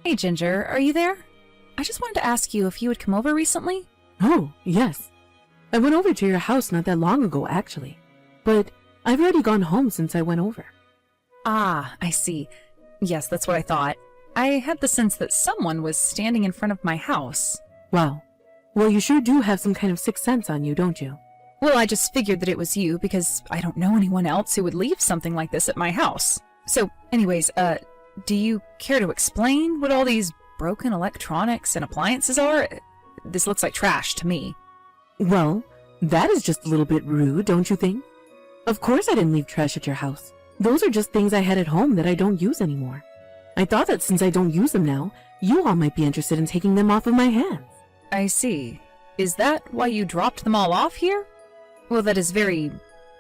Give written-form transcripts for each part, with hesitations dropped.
Hey Ginger, are you there? I just wanted to ask you if you had come over recently? Oh, yes. I went over to your house not that long ago, actually. But I've already gone home since I went over. Ah, I see. Yes, that's what I thought. I had the sense that someone was standing in front of my house. Wow. Well, you sure do have some kind of sixth sense on you, don't you? Well, I just figured that it was you because I don't know anyone else who would leave something like this at my house. So, anyways, do you care to explain what all these broken electronics and appliances are? This looks like trash to me. Well, that is just a little bit rude, don't you think? Of course I didn't leave trash at your house. Those are just things I had at home that I don't use anymore. I thought that since I don't use them now, you all might be interested in taking them off of my hands. I see. Is that why you dropped them all off here? Well, that is very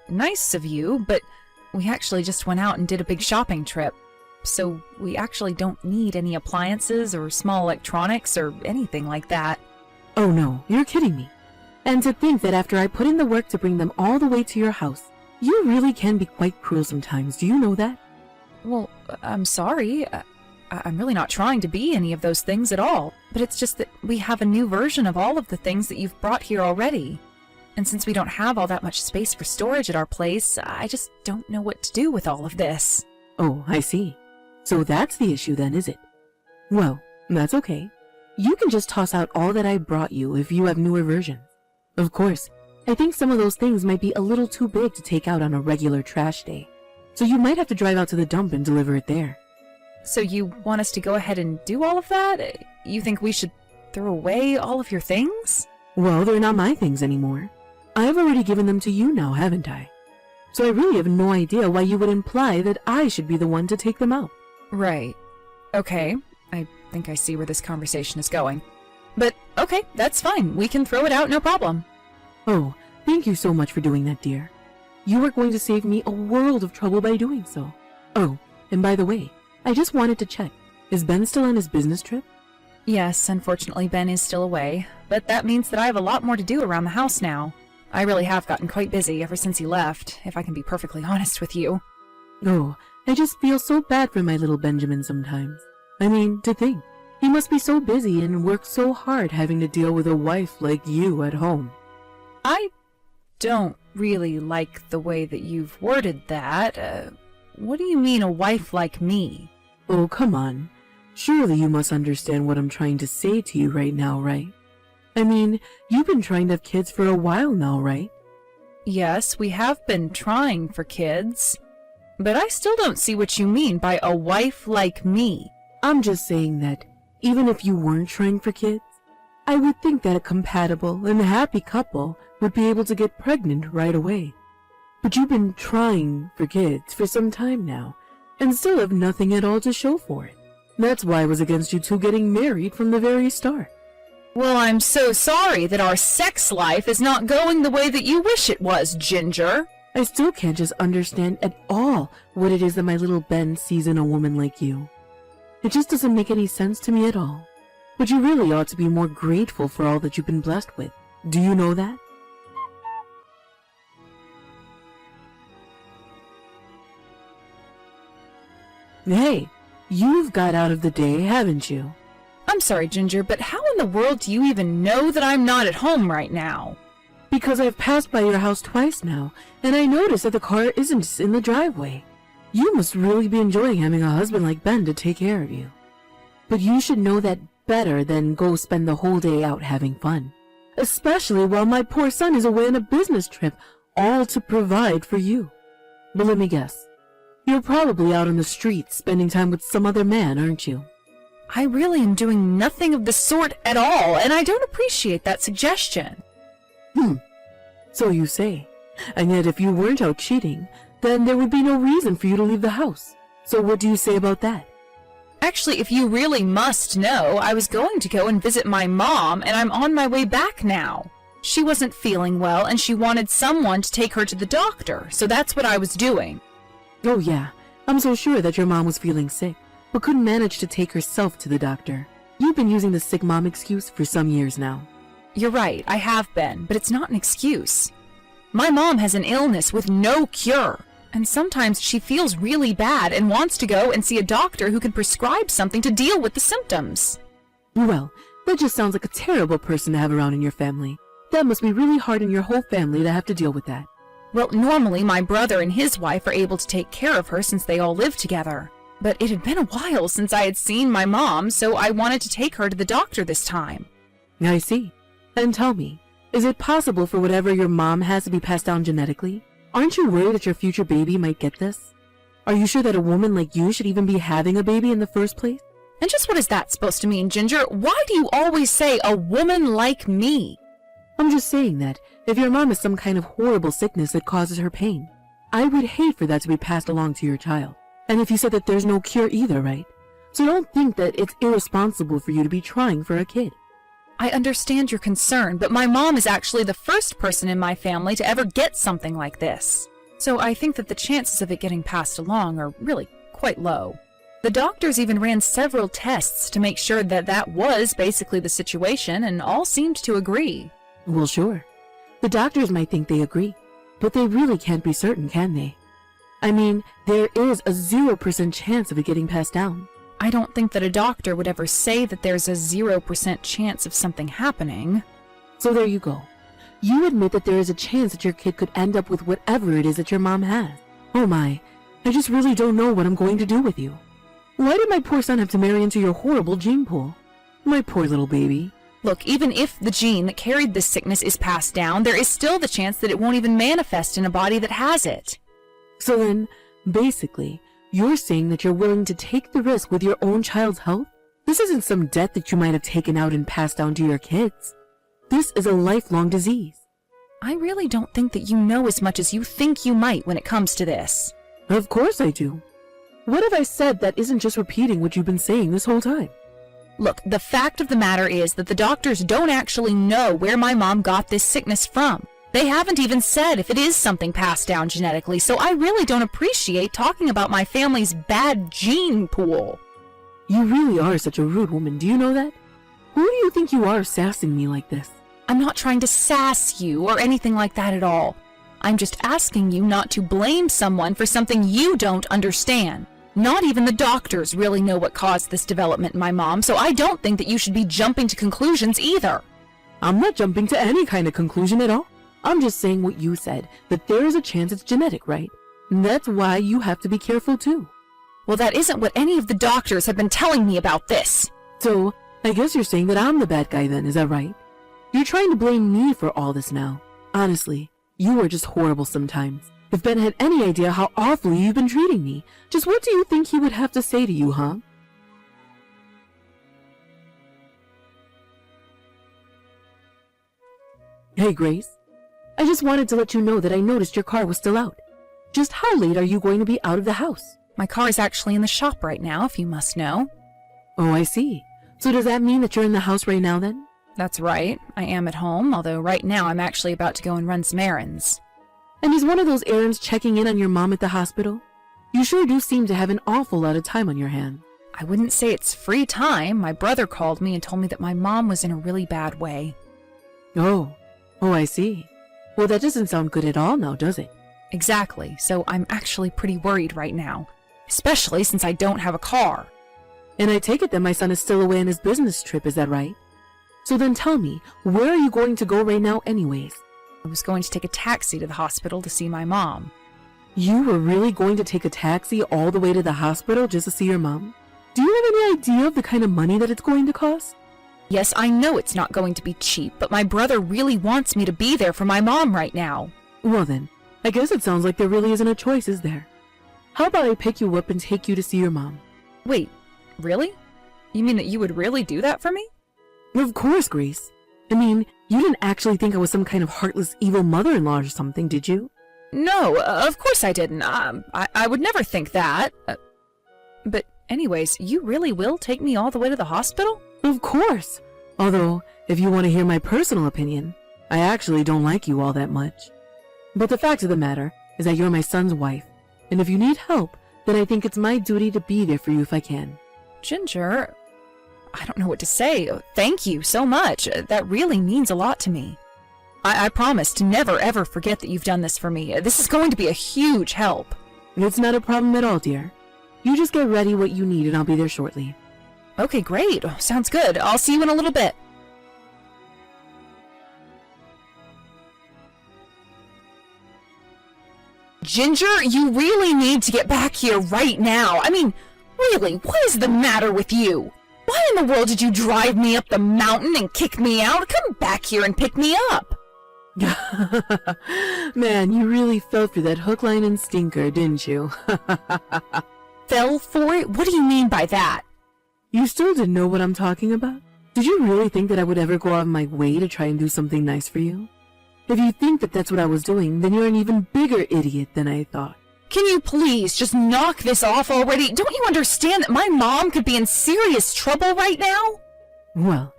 nice of you, but we actually just went out and did a big shopping trip. So we actually don't need any appliances or small electronics or anything like that. Oh no, you're kidding me. And to think that after I put in the work to bring them all the way to your house, you really can be quite cruel sometimes, do you know that? Well, I'm sorry. I'm really not trying to be any of those things at all. But it's just that we have a new version of all of the things that you've brought here already. And since we don't have all that much space for storage at our place, I just don't know what to do with all of this. Oh, I see. So that's the issue then, is it? Well, that's okay. You can just toss out all that I brought you if you have newer versions. Of course, I think some of those things might be a little too big to take out on a regular trash day. So you might have to drive out to the dump and deliver it there. So you want us to go ahead and do all of that? You think we should throw away all of your things? Well, they're not my things anymore. I've already given them to you now, haven't I? So I really have no idea why you would imply that I should be the one to take them out. Right. Okay. I think I see where this conversation is going. But, okay, that's fine. We can throw it out, no problem. Oh, thank you so much for doing that, dear. You are going to save me a world of trouble by doing so. Oh, and by the way, I just wanted to check. Is Ben still on his business trip? Yes, unfortunately Ben is still away, but that means that I have a lot more to do around the house now. I really have gotten quite busy ever since he left, if I can be perfectly honest with you. Oh, I just feel so bad for my little Benjamin sometimes. I mean, to think, he must be so busy and work so hard having to deal with a wife like you at home. I don't really like the way that you've worded that. What do you mean, a wife like me? Oh, come on. Surely you must understand what I'm trying to say to you right now, right? I mean, you've been trying to have kids for a while now, right? Yes, we have been trying for kids. But I still don't see what you mean by a wife like me. I'm just saying that, even if you weren't trying for kids, I would think that a compatible and happy couple would be able to get pregnant right away. But you've been trying for kids for some time now, and still have nothing at all to show for it. That's why I was against you two getting married from the very start. Well, I'm so sorry that our sex life is not going the way that you wish it was, Ginger. I still can't just understand at all what it is that my little Ben sees in a woman like you. It just doesn't make any sense to me at all. But you really ought to be more grateful for all that you've been blessed with. Do you know that? Hey, you've got out of the day, haven't you? I'm sorry, Ginger, but how in the world do you even know that I'm not at home right now? Because I've passed by your house twice now, and I noticed that the car isn't in the driveway. You must really be enjoying having a husband like Ben to take care of you. But you should know that better than go spend the whole day out having fun. Especially while my poor son is away on a business trip, all to provide for you. But let me guess. You're probably out on the streets spending time with some other man, aren't you? I really am doing nothing of the sort at all, and I don't appreciate that suggestion. So you say. And yet if you weren't out cheating, then there would be no reason for you to leave the house. So what do you say about that? Actually, if you really must know, I was going to go and visit my mom, and I'm on my way back now. She wasn't feeling well, and she wanted someone to take her to the doctor, so that's what I was doing. Oh yeah, I'm so sure that your mom was feeling sick, but couldn't manage to take herself to the doctor. You've been using the sick mom excuse for some years now. You're right, I have been, but it's not an excuse. My mom has an illness with no cure, And sometimes she feels really bad and wants to go and see a doctor who can prescribe something to deal with the symptoms. Well, that just sounds like a terrible person to have around in your family. That must be really hard on your whole family to have to deal with that. Well, normally my brother and his wife are able to take care of her since they all live together. But it had been a while since I had seen my mom, so I wanted to take her to the doctor this time. I see. And tell me, is it possible for whatever your mom has to be passed down genetically? Aren't you worried that your future baby might get this? Are you sure that a woman like you should even be having a baby in the first place? And just what is that supposed to mean, Ginger? Why do you always say a woman like me? I'm just saying that if your mom has some kind of horrible sickness that causes her pain, I would hate for that to be passed along to your child. And if you said that there's no cure either, right? So don't think that it's irresponsible for you to be trying for a kid. I understand your concern, but my mom is actually the first person in my family to ever get something like this. So I think that the chances of it getting passed along are really quite low. The doctors even ran several tests to make sure that that was basically the situation, and all seemed to agree. Well, sure. The doctors might think they agree, but they really can't be certain, can they? I mean, there is a 0% chance of it getting passed down. I don't think that a doctor would ever say that there's a 0% chance of something happening. So there you go. You admit that there is a chance that your kid could end up with whatever it is that your mom has. Oh my, I just really don't know what I'm going to do with you. Why did my poor son have to marry into your horrible gene pool? My poor little baby. Look, even if the gene that carried this sickness is passed down, there is still the chance that it won't even manifest in a body that has it. So then, basically, you're saying that you're willing to take the risk with your own child's health? This isn't some debt that you might have taken out and passed down to your kids. This is a lifelong disease. I really don't think that you know as much as you think you might when it comes to this. Of course I do. What have I said that isn't just repeating what you've been saying this whole time? Look, the fact of the matter is that the doctors don't actually know where my mom got this sickness from. They haven't even said if it is something passed down genetically, so I really don't appreciate talking about my family's bad gene pool. You really are such a rude woman, do you know that? Who do you think you are sassing me like this? I'm not trying to sass you or anything like that at all. I'm just asking you not to blame someone for something you don't understand. Not even the doctors really know what caused this development in my mom, so I don't think that you should be jumping to conclusions either. I'm not jumping to any kind of conclusion at all. I'm just saying what you said, that there is a chance it's genetic, right? And that's why you have to be careful too. Well, that isn't what any of the doctors have been telling me about this. So, I guess you're saying that I'm the bad guy then, is that right? You're trying to blame me for all this now. Honestly, you are just horrible sometimes. If Ben had any idea how awfully you've been treating me, just what do you think he would have to say to you, huh? Hey, Grace. I just wanted to let you know that I noticed your car was still out. Just how late are you going to be out of the house? My car is actually in the shop right now, if you must know. Oh, I see. So does that mean that you're in the house right now then? That's right. I am at home, although right now I'm actually about to go and run some errands. And is one of those errands checking in on your mom at the hospital? You sure do seem to have an awful lot of time on your hands. I wouldn't say it's free time. My brother called me and told me that my mom was in a really bad way. Oh, I see. Well, that doesn't sound good at all now, does it? Exactly, so I'm actually pretty worried right now. Especially since I don't have a car. And I take it that my son is still away on his business trip, is that right? So then tell me, where are you going to go right now anyways? I was going to take a taxi to the hospital to see my mom. You were really going to take a taxi all the way to the hospital just to see your mom? Do you have any idea of the kind of money that it's going to cost? Yes, I know it's not going to be cheap, but my brother really wants me to be there for my mom right now. Well then, I guess it sounds like there really isn't a choice, is there? How about I pick you up and take you to see your mom? Wait, really? You mean that you would really do that for me? Of course, Grace. I mean, you didn't actually think I was some kind of heartless evil mother-in-law or something, did you? No, of course I didn't. I would never think that. But anyways, you really will take me all the way to the hospital? Of course. Although, if you want to hear my personal opinion, I actually don't like you all that much. But the fact of the matter is that you're my son's wife, and if you need help, then I think it's my duty to be there for you if I can. Ginger, I don't know what to say. Thank you so much. That really means a lot to me. I promise to never ever forget that you've done this for me. This is going to be a huge help. It's not a problem at all, dear. You just get ready what you need and I'll be there shortly. Okay, great. Sounds good. I'll see you in a little bit. Ginger, you really need to get back here right now. I mean, really, what is the matter with you? Why in the world did you drive me up the mountain and kick me out? Come back here and pick me up. Man, you really fell for that hook, line, and stinker, didn't you? Fell for it? What do you mean by that? You still didn't know what I'm talking about? Did you really think that I would ever go out of my way to try and do something nice for you? If you think that that's what I was doing, then you're an even bigger idiot than I thought. Can you please just knock this off already? Don't you understand that my mom could be in serious trouble right now? Well,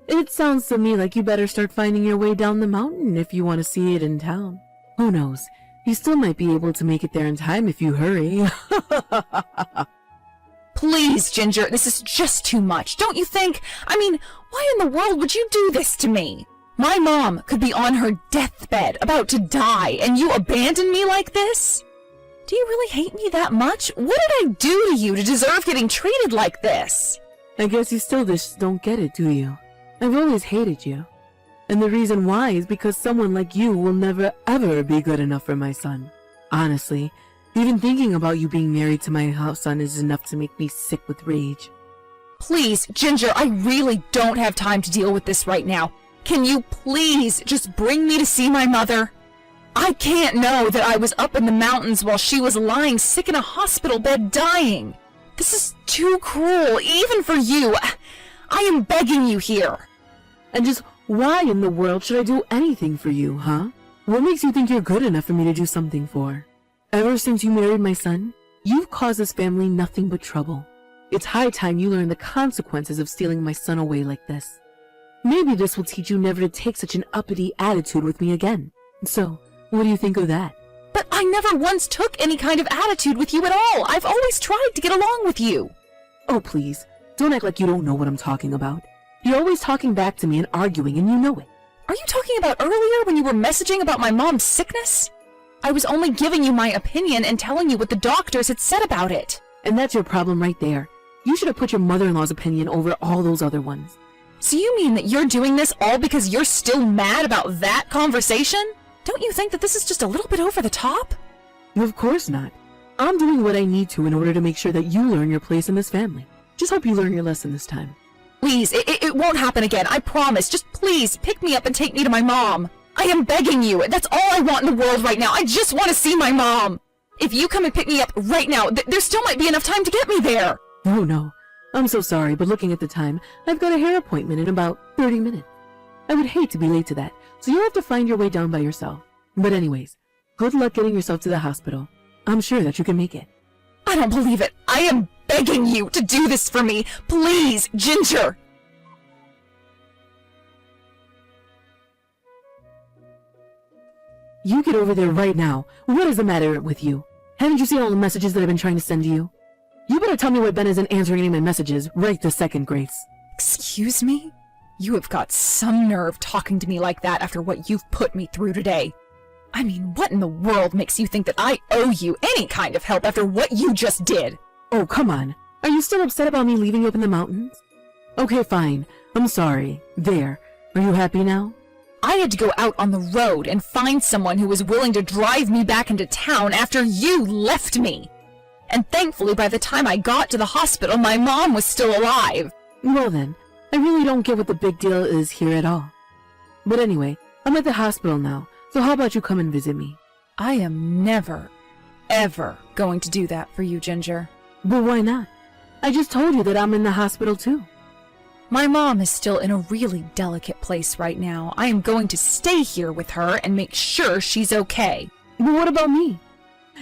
it sounds to me like you better start finding your way down the mountain if you want to see it in town. Who knows? You still might be able to make it there in time if you hurry. Please, Ginger, this is just too much, don't you think? I mean, why in the world would you do this to me? My mom could be on her deathbed, about to die, and you abandon me like this? Do you really hate me that much? What did I do to you to deserve getting treated like this? I guess you still just don't get it, do you? I've always hated you. And the reason why is because someone like you will never ever be good enough for my son. Honestly, even thinking about you being married to my son is enough to make me sick with rage. Please, Ginger, I really don't have time to deal with this right now. Can you please just bring me to see my mother? I can't know that I was up in the mountains while she was lying sick in a hospital bed dying. This is too cruel, even for you. I am begging you here. And just why in the world should I do anything for you, huh? What makes you think you're good enough for me to do something for? Ever since you married my son, you've caused this family nothing but trouble. It's high time you learn the consequences of stealing my son away like this. Maybe this will teach you never to take such an uppity attitude with me again. So, what do you think of that? But I never once took any kind of attitude with you at all. I've always tried to get along with you. Oh, please, don't act like you don't know what I'm talking about. You're always talking back to me and arguing, and you know it. Are you talking about earlier when you were messaging about my mom's sickness? I was only giving you my opinion and telling you what the doctors had said about it. And that's your problem right there. You should have put your mother-in-law's opinion over all those other ones. So you mean that you're doing this all because you're still mad about that conversation? Don't you think that this is just a little bit over the top? Of course not. I'm doing what I need to in order to make sure that you learn your place in this family. Just hope you learn your lesson this time. Please, it won't happen again, I promise. Just please, pick me up and take me to my mom. I am begging you. That's all I want in the world right now. I just want to see my mom. If you come and pick me up right now, there still might be enough time to get me there. Oh no. I'm so sorry, but looking at the time, I've got a hair appointment in about 30 minutes. I would hate to be late to that, so you'll have to find your way down by yourself. But anyways, good luck getting yourself to the hospital. I'm sure that you can make it. I don't believe it. I am begging you to do this for me. Please, Ginger. You get over there right now. What is the matter with you? Haven't you seen all the messages that I've been trying to send to you? You better tell me why Ben isn't answering any of my messages right this second, Grace. Excuse me? You have got some nerve talking to me like that after what you've put me through today. I mean, what in the world makes you think that I owe you any kind of help after what you just did? Oh, come on. Are you still upset about me leaving you up in the mountains? Okay, fine. I'm sorry. There. Are you happy now? I had to go out on the road and find someone who was willing to drive me back into town after you left me. And thankfully, by the time I got to the hospital, my mom was still alive. Well then, I really don't get what the big deal is here at all. But anyway, I'm at the hospital now, so how about you come and visit me? I am never, ever going to do that for you, Ginger. But why not? I just told you that I'm in the hospital too. My mom is still in a really delicate place right now. I am going to stay here with her and make sure she's okay. But what about me?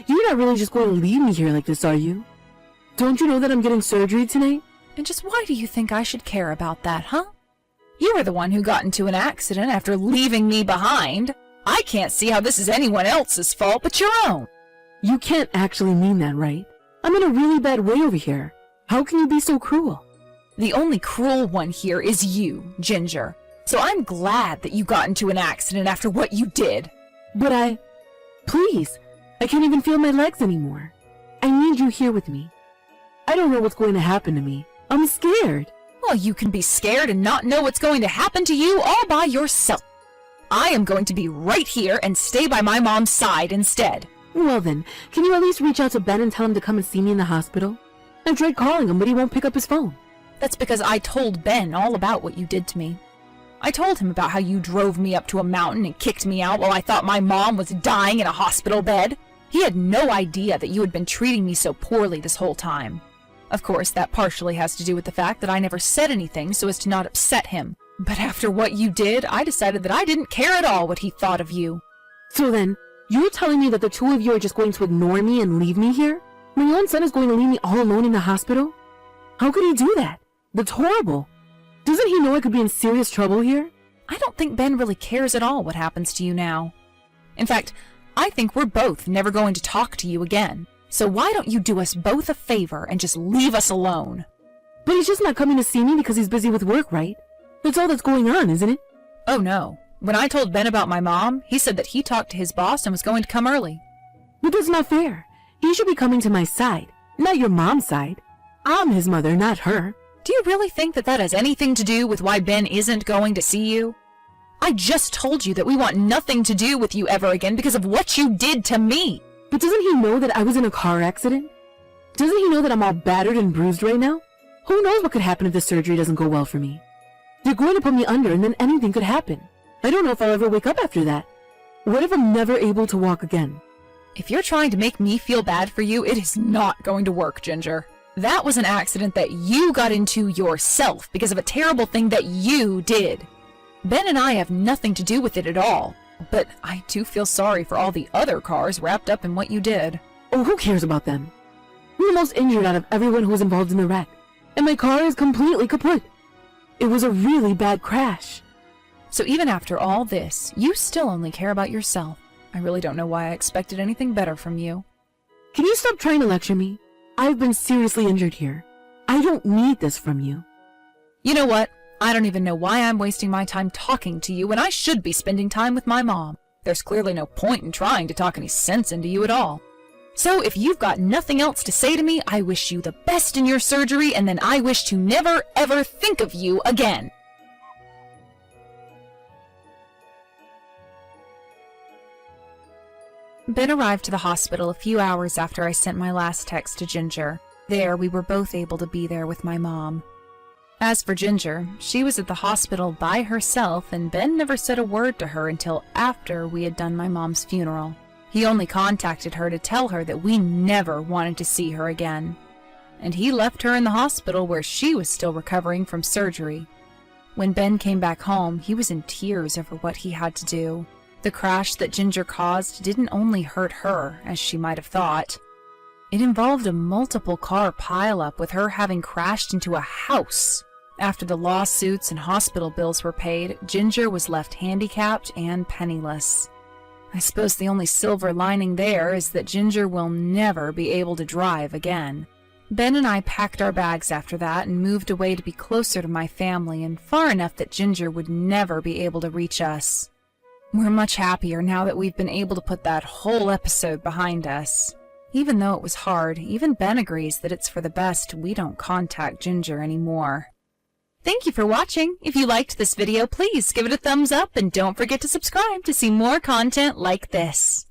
You're not really just going to leave me here like this, are you? Don't you know that I'm getting surgery tonight? And just why do you think I should care about that, huh? You were the one who got into an accident after leaving me behind. I can't see how this is anyone else's fault but your own. You can't actually mean that, right? I'm in a really bad way over here. How can you be so cruel? The only cruel one here is you, Ginger. So I'm glad that you got into an accident after what you did. But please, I can't even feel my legs anymore. I need you here with me. I don't know what's going to happen to me. I'm scared. Well, you can be scared and not know what's going to happen to you all by yourself. I am going to be right here and stay by my mom's side instead. Well then, can you at least reach out to Ben and tell him to come and see me in the hospital? I've tried calling him, but he won't pick up his phone. That's because I told Ben all about what you did to me. I told him about how you drove me up to a mountain and kicked me out while I thought my mom was dying in a hospital bed. He had no idea that you had been treating me so poorly this whole time. Of course, that partially has to do with the fact that I never said anything so as to not upset him. But after what you did, I decided that I didn't care at all what he thought of you. So then, you're telling me that the two of you are just going to ignore me and leave me here? My own son is going to leave me all alone in the hospital? How could he do that? That's horrible. Doesn't he know I could be in serious trouble here? I don't think Ben really cares at all what happens to you now. In fact, I think we're both never going to talk to you again. So why don't you do us both a favor and just leave us alone? But he's just not coming to see me because he's busy with work, right? That's all that's going on, isn't it? Oh no. When I told Ben about my mom, he said that he talked to his boss and was going to come early. But that's not fair. He should be coming to my side, not your mom's side. I'm his mother, not her. Do you really think that that has anything to do with why Ben isn't going to see you? I just told you that we want nothing to do with you ever again because of what you did to me. But doesn't he know that I was in a car accident? Doesn't he know that I'm all battered and bruised right now? Who knows what could happen if the surgery doesn't go well for me? They're going to put me under and then anything could happen. I don't know if I'll ever wake up after that. What if I'm never able to walk again? If you're trying to make me feel bad for you, it is not going to work, Ginger. That was an accident that you got into yourself because of a terrible thing that you did. Ben and I have nothing to do with it at all. But I do feel sorry for all the other cars wrapped up in what you did. Oh, who cares about them? I'm the most injured out of everyone who was involved in the wreck. And my car is completely kaput. It was a really bad crash. So even after all this, you still only care about yourself. I really don't know why I expected anything better from you. Can you stop trying to lecture me? I've been seriously injured here. I don't need this from you. You know what? I don't even know why I'm wasting my time talking to you when I should be spending time with my mom. There's clearly no point in trying to talk any sense into you at all. So if you've got nothing else to say to me, I wish you the best in your surgery, and then I wish to never ever think of you again. Ben arrived to the hospital a few hours after I sent my last text to Ginger. There, we were both able to be there with my mom. As for Ginger, she was at the hospital by herself, and Ben never said a word to her until after we had done my mom's funeral. He only contacted her to tell her that we never wanted to see her again. And he left her in the hospital where she was still recovering from surgery. When Ben came back home, he was in tears over what he had to do. The crash that Ginger caused didn't only hurt her, as she might have thought. It involved a multiple car pileup with her having crashed into a house. After the lawsuits and hospital bills were paid, Ginger was left handicapped and penniless. I suppose the only silver lining there is that Ginger will never be able to drive again. Ben and I packed our bags after that and moved away to be closer to my family and far enough that Ginger would never be able to reach us. We're much happier now that we've been able to put that whole episode behind us. Even though it was hard, even Ben agrees that it's for the best we don't contact Ginger anymore. Thank you for watching. If you liked this video, please give it a thumbs up and don't forget to subscribe to see more content like this.